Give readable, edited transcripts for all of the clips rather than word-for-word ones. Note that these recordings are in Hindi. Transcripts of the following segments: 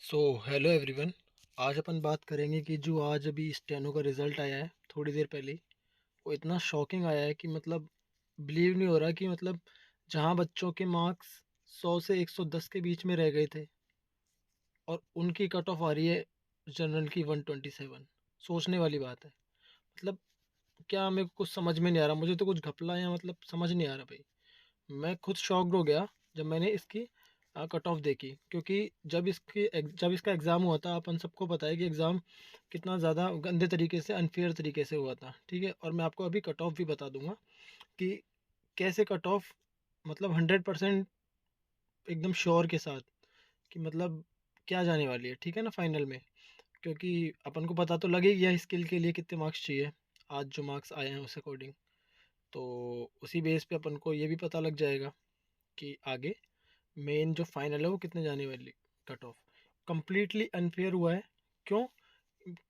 Hello everyone. आज अपन बात करेंगे कि जो आज अभी स्टेनो का रिज़ल्ट आया है थोड़ी देर पहले ही, वो इतना शॉकिंग आया है कि मतलब बिलीव नहीं हो रहा कि मतलब जहाँ बच्चों के मार्क्स 100 से 110 के बीच में रह गए थे और उनकी कट ऑफ आ रही है जनरल की 127। सोचने वाली बात है। मतलब क्या, मेरे को कुछ समझ में नहीं आ रहा, मुझे तो कुछ घपला है, मतलब समझ नहीं आ रहा भाई। मैं खुद शॉक्ड हो गया जब मैंने इसकी कट ऑफ देखी, क्योंकि जब इसका एग्ज़ाम हुआ था, अपन सबको पता है कि एग्ज़ाम कितना ज़्यादा गंदे तरीके से, अनफेयर तरीके से हुआ था। ठीक है, और मैं आपको अभी कट ऑफ भी बता दूंगा कि कैसे कट ऑफ, मतलब 100% एकदम श्योर के साथ कि मतलब क्या जाने वाली है। ठीक है ना, फाइनल में। क्योंकि अपन को पता तो लगे गया स्किल के लिए कितने मार्क्स चाहिए, आज जो मार्क्स आए हैं उस अकॉर्डिंग। तो उसी बेस पे अपन को ये भी पता लग जाएगा कि आगे मेन जो फाइनल है वो कितने जाने वाली कट ऑफ। कंप्लीटली अनफेयर हुआ है। क्यों?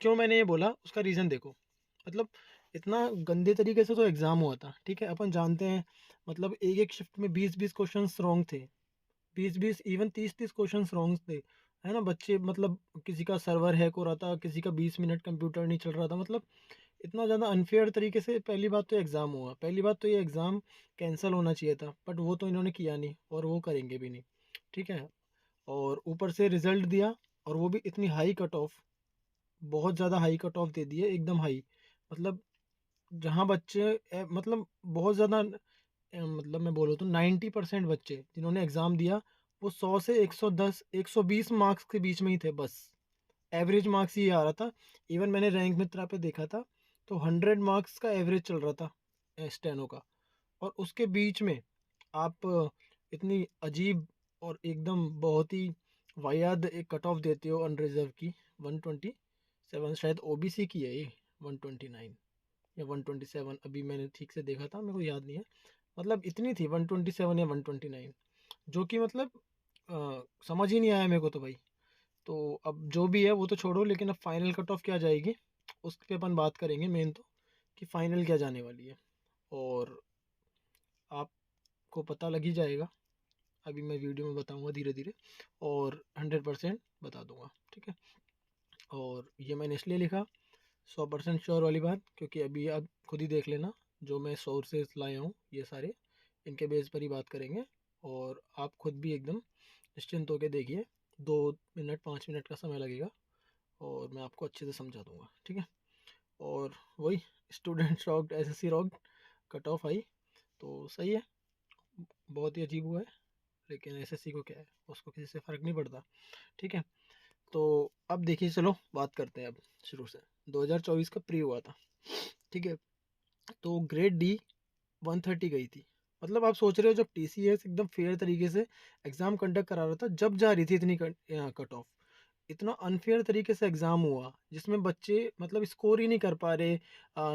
क्यों मैंने ये बोला, उसका रीज़न देखो। मतलब इतना गंदे तरीके से तो एग्ज़ाम हुआ था। ठीक है, अपन जानते हैं। मतलब एक एक शिफ्ट में 20-20 क्वेश्चंस रॉन्ग थे। 20-20, इवन 30-30 क्वेश्चंस रॉन्ग थे। है ना बच्चे, मतलब किसी का सर्वर हैक हो रहा था, किसी का 20 मिनट कंप्यूटर नहीं चल रहा था। मतलब इतना ज़्यादा अनफेयर तरीके से पहली बात तो एग्ज़ाम हुआ, पहली बात तो ये एग्ज़ाम कैंसिल होना चाहिए था, बट वो तो इन्होंने किया नहीं और वो करेंगे भी नहीं। ठीक है, और ऊपर से रिज़ल्ट दिया, और वो भी इतनी हाई कट ऑफ, बहुत ज़्यादा हाई कट ऑफ दे दी है, एकदम हाई। मतलब जहाँ बच्चे मतलब बहुत ज़्यादा, मतलब मैं बोलूँ तो 90% बच्चे जिन्होंने एग्ज़ाम दिया, वो 100 से 110 120 मार्क्स के बीच में ही थे बस। एवरेज मार्क्स ही आ रहा था। इवन मैंने रैंक मित्रा पे देखा था, तो 100 मार्क्स का एवरेज चल रहा था स्टेनो का। और उसके बीच में आप इतनी अजीब और एकदम बहुत ही वाहियात एक कट ऑफ देते हो अनरिजर्व की। 127 शायद ओबीसी की है ये, 129 या 127, अभी मैंने ठीक से देखा था, मेरे को याद नहीं है। मतलब इतनी थी 127 या 129, जो कि मतलब समझ ही नहीं आया मेरे को तो भाई। तो अब जो भी है वो तो छोड़ो, लेकिन अब फाइनल कट ऑफ क्या जाएगी उस पे अपन बात करेंगे मेन तो, कि फाइनल क्या जाने वाली है। और आपको पता लग ही जाएगा, अभी मैं वीडियो में बताऊंगा धीरे धीरे, और 100% बता दूंगा। ठीक है, और ये मैंने इसलिए लिखा 100% श्योर वाली बात, क्योंकि अभी आप खुद ही देख लेना, जो मैं सोर्सेस लाया हूँ ये सारे, इनके बेस पर ही बात करेंगे। और आप खुद भी एकदम निश्चिंत होकर देखिए, 2 मिनट 5 मिनट का समय लगेगा, और मैं आपको अच्छे से समझा दूंगा। ठीक है, और वही student rocked, SSC rocked, cut off आई, तो सही है। बहुत ही अजीब हुआ है, लेकिन एसएससी को क्या है, उसको किसी से फ़र्क नहीं पड़ता। ठीक है, तो अब देखिए, चलो बात करते हैं अब शुरू से। 2024 का प्री हुआ था। ठीक है, तो ग्रेड डी 130 गई थी। मतलब आप सोच रहे हो, जब टीसीएस एकदम फेयर तरीके से एग्ज़ाम कंडक्ट करा रहा था, जब जा रही थी इतनी कट ऑफ, इतना अनफेयर तरीके से एग्ज़ाम हुआ जिसमें बच्चे मतलब स्कोर ही नहीं कर पा रहे।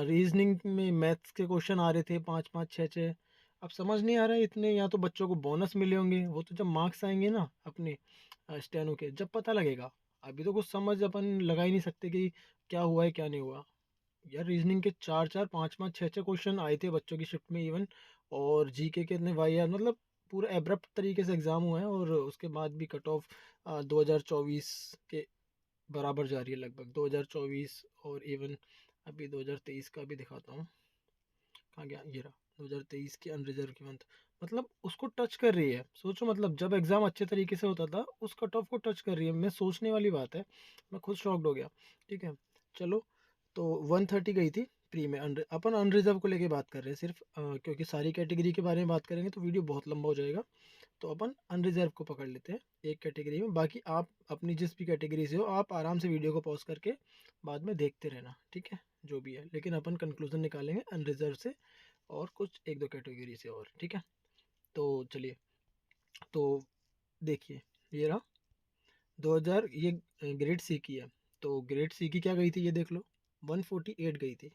रीजनिंग में मैथ्स के क्वेश्चन आ रहे थे 5-5 6-6। अब समझ नहीं आ रहा है इतने, या तो बच्चों को बोनस मिले होंगे, वो तो जब मार्क्स आएंगे ना अपने स्टेनो के, जब पता लगेगा। अभी तो कुछ समझ अपन लगा ही नहीं सकते कि क्या हुआ है क्या नहीं हुआ। यार रीजनिंग के 4-4 5-5 6-6 क्वेश्चन आए थे बच्चों की शिफ्ट में इवन। और जीके के इतने वाई यार, मतलब पूरा एब्रप्ट तरीके से एग्ज़ाम हुआ है, और उसके बाद भी कट ऑफ 2024 के बराबर जा रही है लगभग। 2024 और इवन अभी 2023 का भी दिखाता हूँ, कहाँ गया ये रहा। 2023 की अनरिजर्व की मंथ, मतलब उसको टच कर रही है। सोचो, मतलब जब एग्ज़ाम अच्छे तरीके से होता था, उस कट ऑफ को टच कर रही है। मैं सोचने वाली बात है, मैं खुद शॉक्ड हो गया। ठीक है, चलो, तो 130 गई थी प्री में। अपन अनरिजर्व को लेके बात कर रहे हैं सिर्फ, क्योंकि सारी कैटेगरी के बारे में बात करेंगे तो वीडियो बहुत लंबा हो जाएगा। तो अपन अनरिजर्व को पकड़ लेते हैं एक कैटेगरी में। बाकी आप अपनी जिस भी कैटेगरी से हो, आप आराम से वीडियो को पॉज करके बाद में देखते रहना। ठीक है, जो भी है, लेकिन अपन कंक्लूजन निकालेंगे अनरिजर्व से और कुछ एक दो कैटेगरी से और। ठीक है, तो चलिए, तो देखिए, ये रहा 2000, ये ग्रेड सी की है। तो ग्रेड सी की क्या गई थी ये देख लो, 148 गई थी।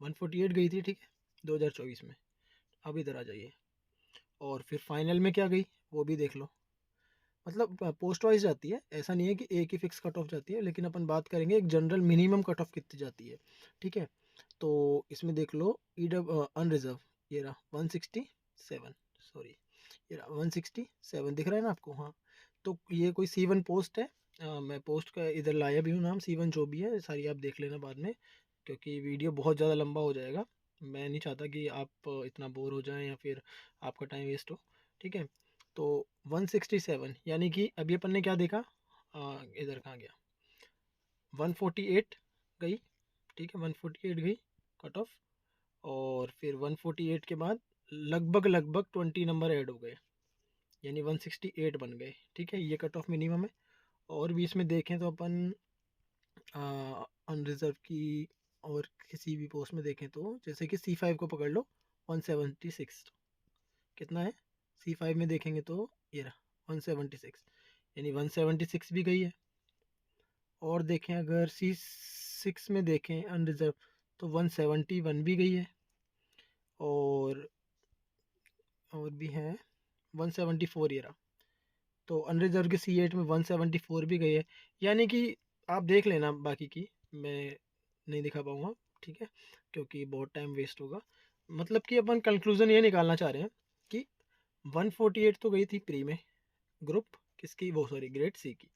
148 गई थी, ठीक है, 2024 में। अब इधर आ जाइए, और फिर फाइनल में क्या गई वो भी देख लो। मतलब पोस्ट वाइज जाती है, ऐसा नहीं है कि एक ही फिक्स कट ऑफ जाती है, लेकिन अपन बात करेंगे एक जनरल मिनिमम कट ऑफ कितनी जाती है। ठीक है, तो इसमें देख लो, ई अनरिजर्व, ये रहा 167, सॉरी, ये रहा 167 दिख रहा है ना आपको? हाँ, तो ये कोई C1 पोस्ट है, मैं पोस्ट का इधर लाया भी हूँ नाम, C1 जो भी है सारी आप देख लेना बाद में, क्योंकि वीडियो बहुत ज़्यादा लंबा हो जाएगा। मैं नहीं चाहता कि आप इतना बोर हो जाएं या फिर आपका टाइम वेस्ट हो। ठीक है, तो 167 यानी कि अभी अपन ने क्या देखा, इधर कहाँ गया, 148 गई। ठीक है, 148 गई कट ऑफ, और फिर 148 के बाद लगभग लगभग 20 नंबर ऐड हो गए, यानी 168 बन गए। ठीक है, ये कट ऑफ मिनिमम है। और भी इसमें देखें तो अपन अनरिजर्व की और किसी भी पोस्ट में देखें तो जैसे कि C5 को पकड़ लो, 176 कितना है, C5 में देखेंगे तो ये रहा 176, यानी 176 भी गई है। और देखें अगर C6 में देखें अनरिजर्व तो 171 भी गई है, और भी है 174 ये रहा। तो अनरिजर्व के C8 में 174 भी गई है, यानी कि आप देख लेना बाकी की, मैं नहीं दिखा पाऊँगा। ठीक है, क्योंकि बहुत टाइम वेस्ट होगा। मतलब कि अपन कंक्लूज़न ये निकालना चाह रहे हैं कि 148 तो गई थी प्री में, ग्रुप किसकी, वो सॉरी ग्रेड सी की।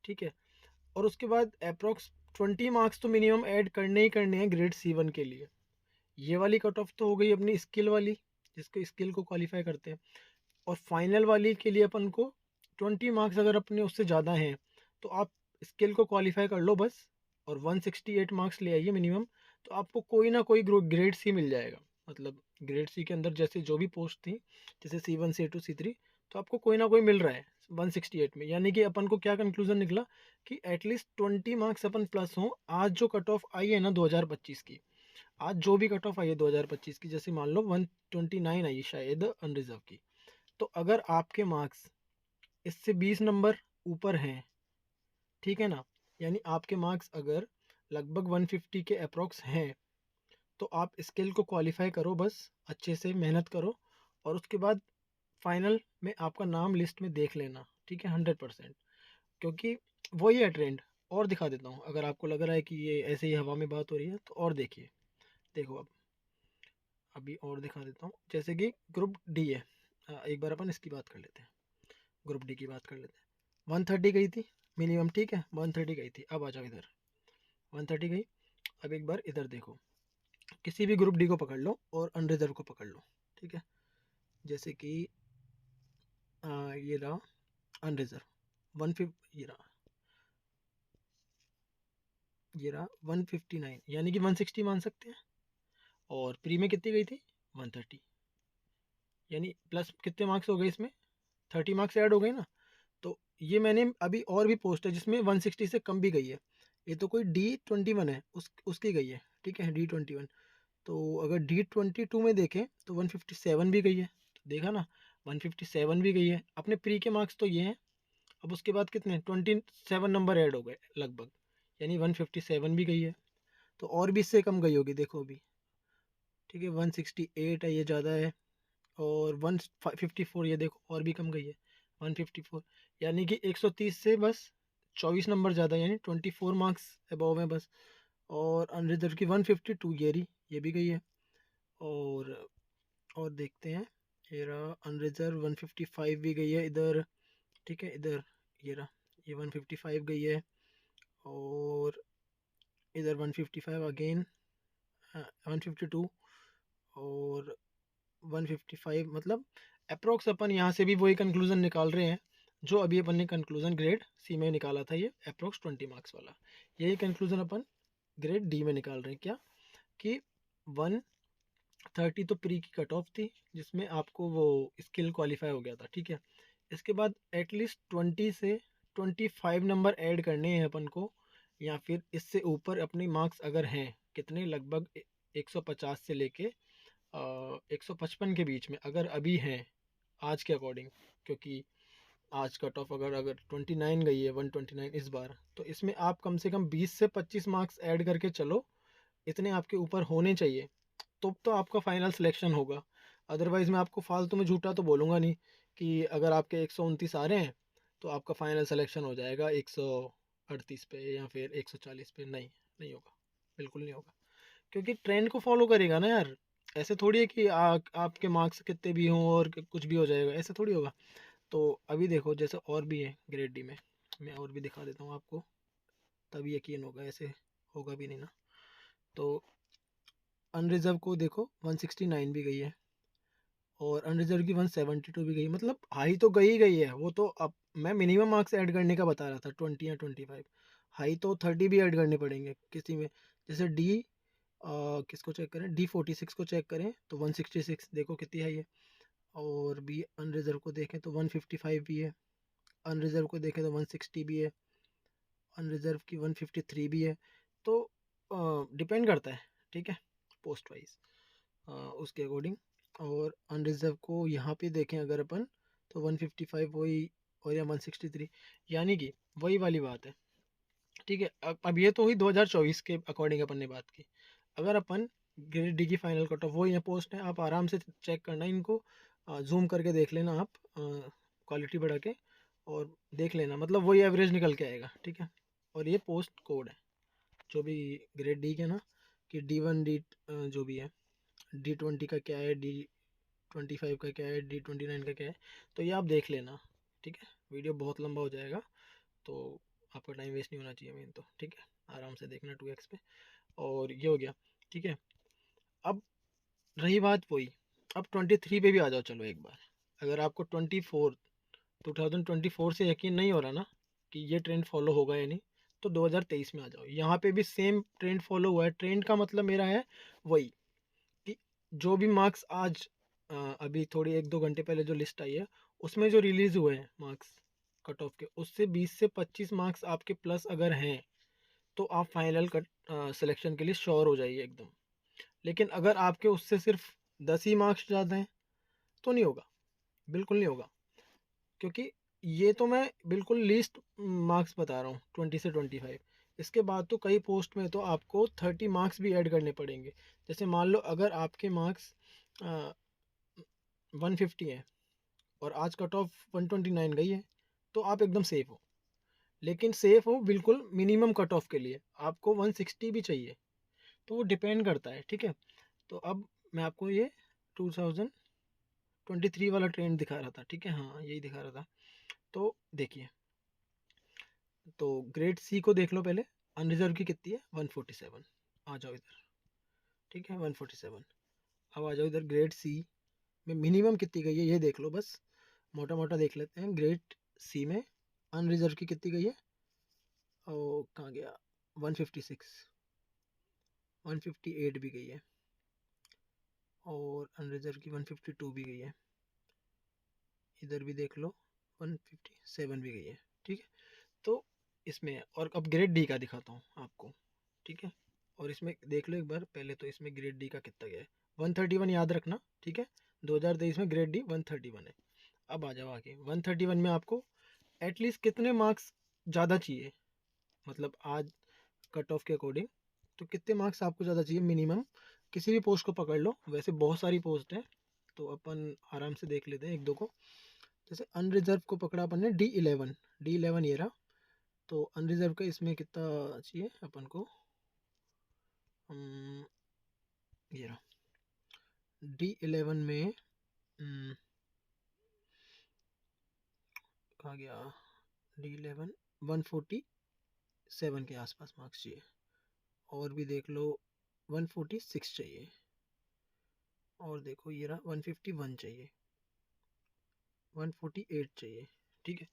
ठीक है, और उसके बाद अप्रोक्स 20 मार्क्स तो मिनिमम ऐड करने ही करने हैं ग्रेड C1 के लिए। ये वाली कट ऑफ तो हो गई अपनी स्किल वाली, जिसको स्किल को क्वालिफाई करते हैं। और फाइनल वाली के लिए अपन को 20 मार्क्स अगर अपने उससे ज़्यादा हैं तो आप स्किल को क्वालिफाई कर लो बस, और 168 मार्क्स ले आइए मिनिमम, तो आपको कोई ना कोई ग्रेड सी मिल जाएगा। मतलब ग्रेड सी के अंदर जैसे जो भी पोस्ट थी, जैसे C1 C2 C3, तो आपको कोई ना कोई मिल रहा है 168 में। यानी कि अपन को क्या कंक्लूजन निकला कि एटलीस्ट 20 मार्क्स अपन प्लस हों। आज जो कट ऑफ आई है ना 2025 की, आज जो भी कट ऑफ आई है 2025 की, जैसे मान लो 129 आई शायद अनरिजर्व की, तो अगर आपके मार्क्स इससे 20 नंबर ऊपर हैं, ठीक है ना, यानी आपके मार्क्स अगर लगभग 150 के अप्रोक्स हैं, तो आप स्किल को क्वालिफाई करो बस, अच्छे से मेहनत करो, और उसके बाद फाइनल में आपका नाम लिस्ट में देख लेना। ठीक है, 100%, क्योंकि वही है ट्रेंड। और दिखा देता हूँ, अगर आपको लग रहा है कि ये ऐसे ही हवा में बात हो रही है तो और देखिए, देखो अब अभी और दिखा देता हूँ। जैसे कि ग्रुप डी है, एक बार अपन इसकी बात कर लेते हैं, ग्रुप डी की बात कर लेते हैं। 130 गई थी मिनिमम, ठीक है, 130 गई थी। अब आ जाओ इधर, 130 गई। अब एक बार इधर देखो, किसी भी ग्रुप डी को पकड़ लो और अनरिजर्व को पकड़ लो। ठीक है, जैसे कि ये रहा अनरिजर्व 150, ये रहा 159, यानी कि 160 मान सकते हैं। और प्री में कितनी गई थी, 130, यानी प्लस कितने मार्क्स हो गए इसमें, 30 मार्क्स ऐड हो गए ना। तो ये मैंने अभी और भी पोस्ट है जिसमें 160 से कम भी गई है। ये तो कोई D21 है, उसकी गई है। ठीक है, D21। तो अगर D22 में देखें तो 157 भी गई है, तो देखा ना, 157 भी गई है। अपने प्री के मार्क्स तो ये हैं। अब उसके बाद कितने 27 नंबर ऐड हो गए लगभग, यानी 157 भी गई है। तो और भी इससे कम गई होगी, देखो अभी। ठीक है, 168 है, ये ज़्यादा है। और 154, ये देखो और भी कम गई है, 154, यानी कि 130 से बस 24 नंबर ज़्यादा, यानी 24 मार्क्स अबव है बस। और अनरिजर्व की 152, ये रही, ये भी गई है। और देखते हैं, ये रहा अनरिजर्व 155 भी गई है इधर। ठीक है, इधर ये रहा, ये 155 गई है। और इधर 155 अगेन, 152 और 155, मतलब अप्रोक्स अपन यहाँ से भी वही कंक्लूजन निकाल रहे हैं जो अभी अपन ने कंक्लूजन ग्रेड सी में निकाला था, ये अप्रोक्स 20 मार्क्स वाला। यही कंक्लूजन अपन ग्रेड डी में निकाल रहे हैं, क्या कि 130 तो प्री की कट ऑफ थी, जिसमें आपको वो स्किल क्वालिफाई हो गया था। ठीक है, इसके बाद एटलीस्ट 20 से 25 नंबर ऐड करने हैं अपन को, या फिर इससे ऊपर अपने मार्क्स अगर हैं कितने, लगभग 150 से लेके 155 के बीच में अगर अभी हैं आज के अकॉर्डिंग, क्योंकि आज कट ऑफ अगर 29 गई है, 129 इस बार, तो इसमें आप कम से कम 20 से 25 मार्क्स ऐड करके चलो, इतने आपके ऊपर होने चाहिए, तो आपका फाइनल सिलेक्शन होगा। अदरवाइज़ मैं आपको फालतू में झूठा तो बोलूँगा नहीं कि अगर आपके 129 आ रहे हैं तो आपका फाइनल सिलेक्शन हो जाएगा 138 पे या फिर 140 पे, नहीं, नहीं होगा, बिल्कुल नहीं होगा। क्योंकि ट्रेंड को फॉलो करेगा ना यार, ऐसे थोड़ी है कि आपके मार्क्स कितने भी हों और कुछ भी हो जाएगा, ऐसे थोड़ी होगा। तो अभी देखो जैसे और भी है ग्रेड डी में, मैं और भी दिखा देता हूँ आपको, तभी यकीन होगा, ऐसे होगा भी नहीं ना। तो अनरिजर्व को देखो 169 भी गई है, और अनरिजर्व की 172 भी गई, मतलब हाई तो गई है वो तो। अब मैं मिनिमम मार्क्स ऐड करने का बता रहा था, 20 या 25। हाई तो 30 भी ऐड करने पड़ेंगे किसी में। जैसे डी किसको चेक करें, D46 को चेक करें तो 166 देखो कितनी हाई है। और भी अनरिजर्व को देखें तो 155 भी है, अनरिजर्व को देखें तो 160 भी है, अनरिजर्व की 153 भी है। तो डिपेंड करता है, ठीक है, पोस्ट वाइज उसके अकॉर्डिंग। और अनरिजर्व को यहाँ पे देखें अगर अपन, तो 155 वही, और या 163, यानी कि वही वाली बात है, ठीक है। अब ये तो हुई 2024 के अकॉर्डिंग अपन ने बात की। अगर अपन ग्रेड डी की फाइनल कट ऑफ, वो यहाँ पोस्ट है, आप आराम से चेक करना इनको, जूम करके देख लेना आप, क्वालिटी बढ़ा के, और देख लेना, मतलब वही एवरेज निकल के आएगा, ठीक है। और ये पोस्ट कोड है जो भी ग्रेड डी के ना, कि D1 डी जो भी है, D20 का क्या है, D25 का क्या है, D29 का क्या है, तो ये आप देख लेना, ठीक है। वीडियो बहुत लंबा हो जाएगा, तो आपका टाइम वेस्ट नहीं होना चाहिए मेन तो, ठीक है। आराम से देखना 2x पे। और ये हो गया, ठीक है। अब रही बात वही, अब 23 पे भी आ जाओ चलो एक बार। अगर आपको 2024 से यकीन नहीं हो रहा ना कि ये ट्रेंड फॉलो होगा या नहीं, तो 2023 में आ जाओ। यहाँ पे भी सेम ट्रेंड फॉलो हुआ है। ट्रेंड का मतलब मेरा है वही, कि जो भी मार्क्स आज अभी थोड़ी 1-2 घंटे पहले जो लिस्ट आई है, उसमें जो रिलीज़ हुए हैं मार्क्स कट ऑफ के, उससे 20 से 25 मार्क्स आपके प्लस अगर हैं, तो आप फाइनल कट सिलेक्शन के लिए श्योर हो जाइए एकदम। लेकिन अगर आपके उससे सिर्फ 10 ही मार्क्स ज़्यादा हैं, तो नहीं होगा, बिल्कुल नहीं होगा। क्योंकि ये तो मैं बिल्कुल लीस्ट मार्क्स बता रहा हूँ, 20 से 25। इसके बाद तो कई पोस्ट में तो आपको 30 मार्क्स भी ऐड करने पड़ेंगे। जैसे मान लो अगर आपके मार्क्स 150 है, और आज कट ऑफ 129 गई है, तो आप एकदम सेफ हो। लेकिन सेफ हो बिल्कुल मिनिमम कट ऑफ के लिए, आपको 160 भी चाहिए। तो वो डिपेंड करता है, ठीक है। तो अब मैं आपको ये 2023 वाला ट्रेंड दिखा रहा था, ठीक है, हाँ यही दिखा रहा था। तो देखिए, तो ग्रेड सी को देख लो पहले, अनरिजर्व की कितनी है, 147। आ जाओ इधर, ठीक है, 147। अब आ जाओ इधर, ग्रेड सी में मिनिमम कितनी गई है ये देख लो बस, मोटा मोटा देख लेते हैं। ग्रेड सी में अनरिजर्व की कितनी गई है, ओ कहाँ गया, 156, 158 भी गई है, और अनरिजर्व की 152 भी गई है। इधर भी देख लो, 157 भी गई है, ठीक है। तो इसमें, और अब ग्रेड डी का दिखाता हूँ आपको, ठीक है। और इसमें देख लो एक बार पहले, तो इसमें ग्रेड डी का कितना गया है, 131 याद रखना, ठीक है। 2023 में ग्रेड डी 131 है। अब आ जाओ आगे, 131 में आपको एटलीस्ट कितने मार्क्स ज़्यादा चाहिए, मतलब आज कट ऑफ के अकॉर्डिंग, तो कितने मार्क्स आपको ज़्यादा चाहिए मिनिमम। किसी भी पोस्ट को पकड़ लो, वैसे बहुत सारी पोस्ट है, तो अपन आराम से देख लेते हैं एक दो को। जैसे अनरिजर्व को पकड़ा अपन ने, D11 ये रहा। तो अनरिजर्व का इसमें कितना चाहिए अपन को, ये रहा D11 में, कहाँ गया, D11 147 के आसपास मार्क्स चाहिए। और भी देख लो, 146 चाहिए। और देखो ये रहा 151 चाहिए, 148 चाहिए, ठीक है।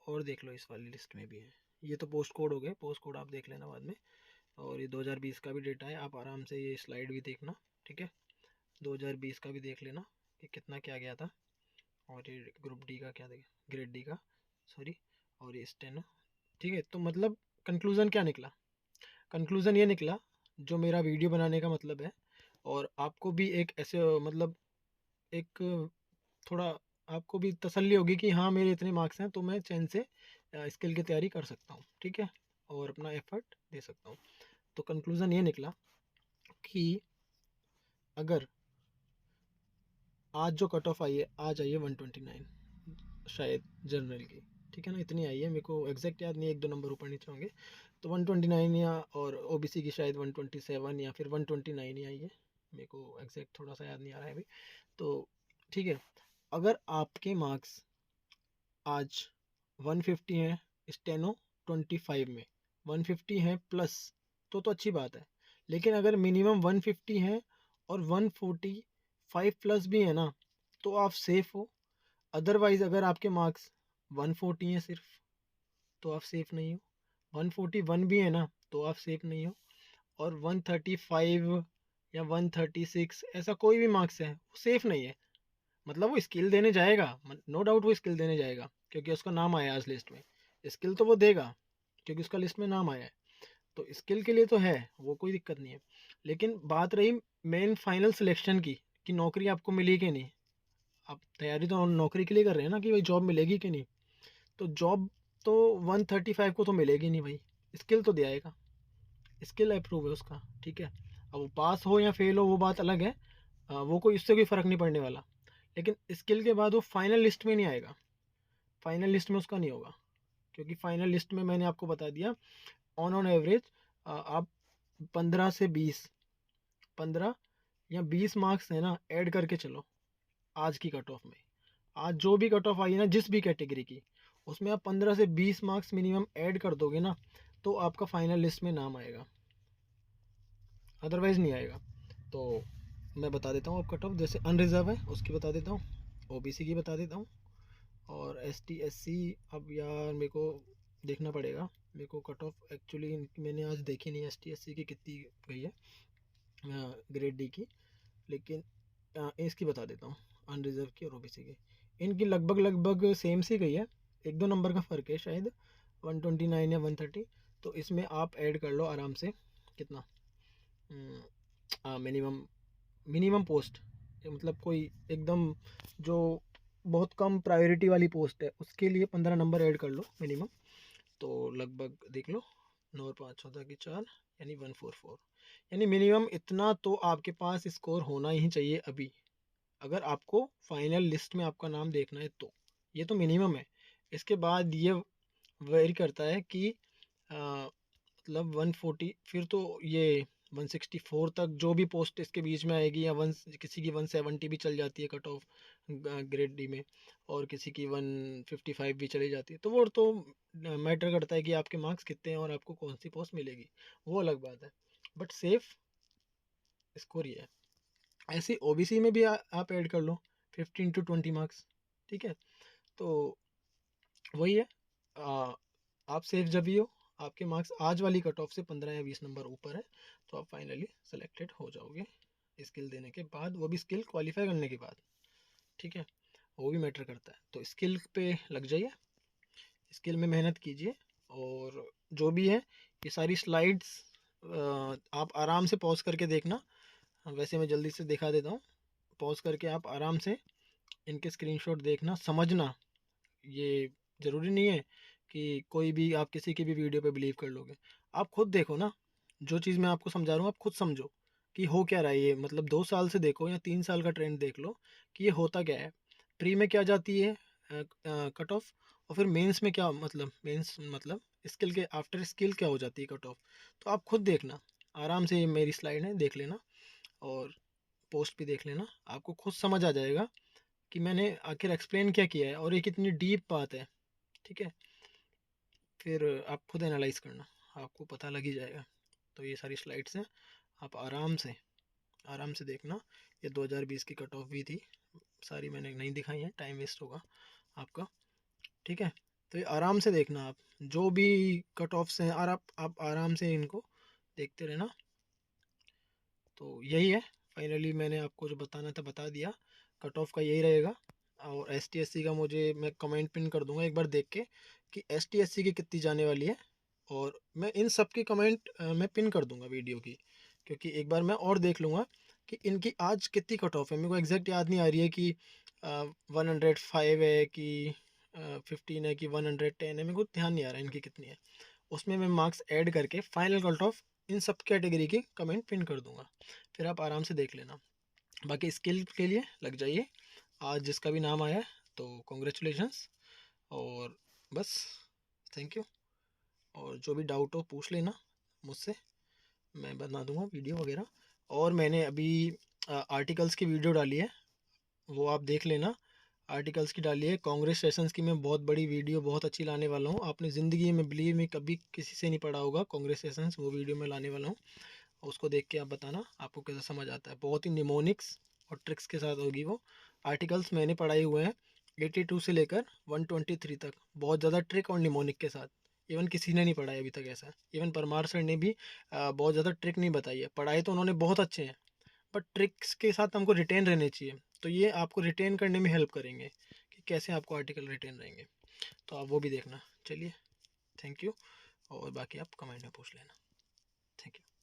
और देख लो इस वाली लिस्ट में भी है। ये तो पोस्ट कोड हो गए, पोस्ट कोड आप देख लेना बाद में। और ये 2020 का भी डेटा है, आप आराम से ये स्लाइड भी देखना, ठीक है। 2020 का भी देख लेना कि कितना क्या गया था। और ये ग्रुप डी का क्या देखा, ग्रेड डी का, सॉरी, और ये स्टेनो, ठीक है। तो मतलब कंक्लूज़न क्या निकला, कंक्लूज़न ये निकला जो मेरा वीडियो बनाने का मतलब है। और आपको भी एक ऐसे मतलब एक थोड़ा आपको भी तसल्ली होगी कि हाँ मेरे इतने मार्क्स हैं, तो मैं चैन से स्किल की तैयारी कर सकता हूँ, ठीक है, और अपना एफर्ट दे सकता हूँ। तो कंक्लूज़न ये निकला कि अगर आज जो कट ऑफ आई है, आज आई है 129 शायद जनरल की, ठीक है ना, इतनी आई है, मेरे को एग्जैक्ट याद नहीं, 1-2 नंबर ऊपर नीचे होंगे। तो 129 या, और ओबीसी की शायद 127 या फिर 129 ही आई है, मेरे को एग्जैक्ट थोड़ा सा याद नहीं आ रहा है अभी। तो ठीक है, अगर आपके मार्क्स आज 150 हैं स्टेनो 25 में 150 है प्लस, तो अच्छी बात है। लेकिन अगर मिनिमम 150 है और 145 प्लस भी है ना, तो आप सेफ हो। अदरवाइज अगर आपके मार्क्स 140 हैं सिर्फ, तो आप सेफ नहीं हो। 141 भी है ना, तो आप सेफ नहीं हो। और 135 या 136 ऐसा कोई भी मार्क्स है, वो सेफ नहीं है। मतलब वो स्किल देने जाएगा, नो डाउट वो स्किल देने जाएगा, क्योंकि उसका नाम आया है आज लिस्ट में। स्किल तो वो देगा, क्योंकि उसका लिस्ट में नाम आया है। तो स्किल के लिए तो है, वो कोई दिक्कत नहीं है। लेकिन बात रही मेन फाइनल सिलेक्शन की, कि नौकरी आपको मिली कि नहीं। आप तैयारी तो नौकरी के लिए कर रहे हैं ना, कि भाई जॉब मिलेगी कि नहीं। तो जॉब तो 135 को तो मिलेगी नहीं भाई। स्किल तो दे आएगा, स्किल अप्रूव है उसका, ठीक है। अब वो पास हो या फेल हो वो बात अलग है, वो कोई, इससे कोई फ़र्क नहीं पड़ने वाला। लेकिन स्किल के बाद वो फाइनल लिस्ट में नहीं आएगा, फाइनल लिस्ट में उसका नहीं होगा। क्योंकि फाइनल लिस्ट में मैंने आपको बता दिया, ऑन एवरेज आप 15 से 20, 15 या 20 मार्क्स है ना ऐड करके चलो आज की कट ऑफ में। आज जो भी कट ऑफ आई है ना, जिस भी कैटेगरी की, उसमें आप 15 से 20 मार्क्स मिनिमम ऐड कर दोगे ना, तो आपका फाइनल लिस्ट में नाम आएगा, अदरवाइज़ नहीं आएगा। तो मैं बता देता हूँ अब कट ऑफ, जैसे अनरिजर्व है उसकी बता देता हूँ, ओबीसी की बता देता हूँ, और एसटी एससी। अब यार मेरे को देखना पड़ेगा, मेरे को कट ऑफ एक्चुअली मैंने आज देखी नहीं एसटी एससी की कितनी गई है, ग्रेड डी की। लेकिन इसकी बता देता हूँ, अनरिजर्व की और ओबीसी की। इनकी लगभग लगभग सेम सी गई है, एक दो नंबर का फ़र्क है शायद, 129 या 130। तो इसमें आप ऐड कर लो आराम से, कितना, मिनिमम, मिनिमम पोस्ट, मतलब कोई एकदम जो बहुत कम प्रायोरिटी वाली पोस्ट है, उसके लिए 15 नंबर ऐड कर लो मिनिमम। तो लगभग देख लो, 9 और 5 14 की 4, यानी 144। यानी मिनिमम इतना तो आपके पास स्कोर होना ही चाहिए अभी, अगर आपको फाइनल लिस्ट में आपका नाम देखना है तो। ये तो मिनिमम है। इसके बाद ये वेरी करता है कि मतलब 140, फिर तो ये 164 तक जो भी पोस्ट इसके बीच में आएगी, या वन किसी की 170 भी चल जाती है कट ऑफ ग्रेड डी में, और किसी की 155 भी चली जाती है, तो वो तो मैटर करता है कि आपके मार्क्स कितने हैं और आपको कौन सी पोस्ट मिलेगी, वो अलग बात है। बट सेफ स्कोर ये है। ऐसे ओबीसी में भी आप ऐड कर लो 15 to 20 मार्क्स, ठीक है। तो वही है, आप सेफ जब भी हो, आपके मार्क्स आज वाली कट ऑफ से 15 या 20 नंबर ऊपर है, तो आप फाइनली सेलेक्टेड हो जाओगे स्किल देने के बाद, वो भी स्किल क्वालिफाई करने के बाद, ठीक है। वो भी मैटर करता है, तो स्किल पे लग जाइए, स्किल में मेहनत कीजिए। और जो भी है, ये सारी स्लाइड्स आप आराम से पॉज करके देखना। वैसे मैं जल्दी से दिखा देता हूँ, पॉज करके आप आराम से इनके स्क्रीनशॉट देखना, समझना। ये ज़रूरी नहीं है कि कोई भी आप किसी की भी वीडियो पे बिलीव कर लोगे। आप खुद देखो ना, जो चीज़ मैं आपको समझा रहा हूँ आप खुद समझो कि हो क्या रहा है ये। मतलब 2 साल से देखो या 3 साल का ट्रेंड देख लो कि ये होता क्या है। प्री में क्या जाती है कट ऑफ, और फिर मेंस में क्या, मतलब मेंस मतलब स्किल के आफ्टर स्किल क्या हो जाती है कट ऑफ। तो आप खुद देखना आराम से, ये मेरी स्लाइड है देख लेना, और पोस्ट भी देख लेना, आपको खुद समझ आ जाएगा कि मैंने आखिर एक्सप्लेन क्या किया है, और ये कितनी डीप बात है, ठीक है। फिर आप खुद एनालाइज करना, आपको पता लग ही जाएगा। तो ये सारी स्लाइड्स हैं, आप आराम से देखना। ये 2020 की कट ऑफ भी थी, सारी मैंने नहीं दिखाई है, टाइम वेस्ट होगा आपका, ठीक है। तो ये आराम से देखना आप, जो भी कट ऑफ्स हैं, और आप आराम से इनको देखते रहना। तो यही है, फाइनली मैंने आपको जो बताना था बता दिया, कट ऑफ का यही रहेगा। और एस टी एस सी का मुझे, मैं कमेंट पिन कर दूंगा एक बार देख के कि एस टी एस सी की कितनी जाने वाली है। और मैं इन सब की कमेंट मैं पिन कर दूंगा वीडियो की, क्योंकि एक बार मैं और देख लूँगा कि इनकी आज कितनी कट ऑफ है। मेरे को एग्जैक्ट याद नहीं आ रही है कि 105 है कि 15 है कि 110 है, मेरे को ध्यान नहीं आ रहा है इनकी कितनी है। उसमें मैं मार्क्स ऐड करके फाइनल कट ऑफ इन सब कैटेगरी की कमेंट पिन कर दूंगा, फिर आप आराम से देख लेना। बाकी स्किल के लिए लग जाइए, आज जिसका भी नाम आया है तो कॉन्ग्रेचुलेशंस। और बस, थैंक यू। और जो भी डाउट हो पूछ लेना मुझसे, मैं बना दूंगा वीडियो वगैरह। और मैंने अभी आर्टिकल्स की वीडियो डाली है, वो आप देख लेना। आर्टिकल्स की डाली है। कांग्रेस सेशंस की मैं बहुत बड़ी वीडियो बहुत अच्छी लाने वाला हूँ। आपने ज़िंदगी में बिलीव में कभी किसी से नहीं पढ़ा होगा कांग्रेस सेशंस, वो वीडियो मैं लाने वाला हूँ। उसको देख के आप बताना आपको कैसा समझ आता है। बहुत ही निमोनिक्स और ट्रिक्स के साथ होगी वो। आर्टिकल्स मैंने पढ़ाए हुए हैं 82 से लेकर 123 तक, बहुत ज़्यादा ट्रिक और निमोनिक के साथ। इवन किसी ने नहीं पढ़ाया अभी तक ऐसा। इवन परमार सर ने भी बहुत ज़्यादा ट्रिक नहीं बताई है। पढ़ाए तो उन्होंने बहुत अच्छे हैं, बट ट्रिक्स के साथ हमको रिटेन रहने चाहिए। तो ये आपको रिटेन करने में हेल्प करेंगे कि कैसे आपको आर्टिकल रिटेन रहेंगे। तो आप वो भी देखना। चलिए, थैंक यू। और बाकी आप कमेंट में पूछ लेना। Thank you.